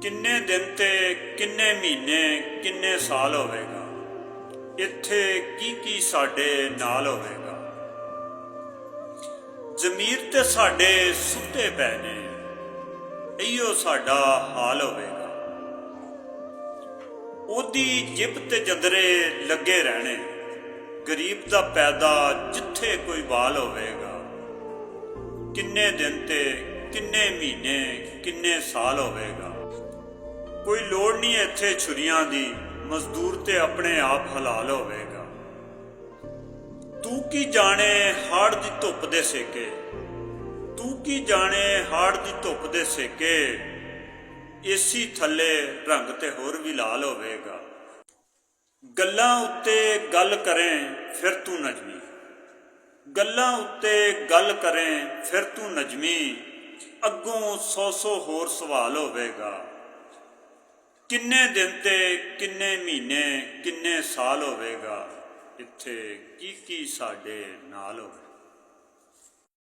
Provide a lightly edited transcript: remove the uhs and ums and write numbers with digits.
ਕਿੰਨੇ ਦਿਨ ਤੇ ਕਿੰਨੇ ਮਹੀਨੇ ਕਿੰਨੇ ਸਾਲ ਹੋਵੇਗਾ, ਇੱਥੇ ਕੀ ਸਾਡੇ ਨਾਲ ਹੋਵੇਗਾ। ਜ਼ਮੀਰ ਤੇ ਸਾਡੇ ਸੁੱਤੇ ਪਏ ਨੇ, ਇਹੀਓ ਸਾਡਾ ਹਾਲ ਹੋਵੇਗਾ। ਉਹਦੀ ਜਿਬ ਤੇ ਜੰਦਰੇ ਲੱਗੇ ਰਹਿਣੇ, ਗਰੀਬ ਦਾ ਪੈਦਾ ਜਿੱਥੇ ਕੋਈ ਬਾਲ ਹੋਵੇਗਾ। ਕਿੰਨੇ ਦਿਨ ਤੇ ਕਿੰਨੇ ਮਹੀਨੇ ਕਿੰਨੇ ਸਾਲ ਹੋਵੇਗਾ। ਕੋਈ ਲੋੜ ਨਹੀਂ ਇੱਥੇ ਛੁਰੀਆਂ ਦੀ, ਮਜ਼ਦੂਰ ਤੇ ਆਪਣੇ ਆਪ ਹਲਾਲ ਹੋਵੇਗਾ। ਤੂੰ ਕੀ ਜਾਣੇ ਹਾੜ ਦੀ ਧੁੱਪ ਦੇ ਸੇਕੇ, ਤੂੰ ਕੀ ਜਾਣੇ ਹਾੜ ਦੀ ਧੁੱਪ ਦੇ ਸੇਕੇ। ਏਸੀ ਥੱਲੇ ਰੰਗ ਤੇ ਹੋਰ ਵੀ ਲਾਲ ਹੋਵੇਗਾ। ਗੱਲਾਂ ਉੱਤੇ ਗੱਲ ਕਰੇ ਫਿਰ ਤੂੰ ਨਜਮੀ, ਗੱਲਾਂ ਉੱਤੇ ਗੱਲ ਕਰੇ ਫਿਰ ਤੂੰ ਨਜਮੀ। ਅੱਗੋਂ 100 ਹੋਰ ਸਵਾਲ ਹੋਵੇਗਾ। ਕਿੰਨੇ ਦਿਨ ਤੇ ਕਿੰਨੇ ਮਹੀਨੇ ਕਿੰਨੇ ਸਾਲ ਹੋਵੇਗਾ, ਇੱਥੇ ਕੀ ਸਾਡੇ ਨਾਲ ਹੋਵੇ।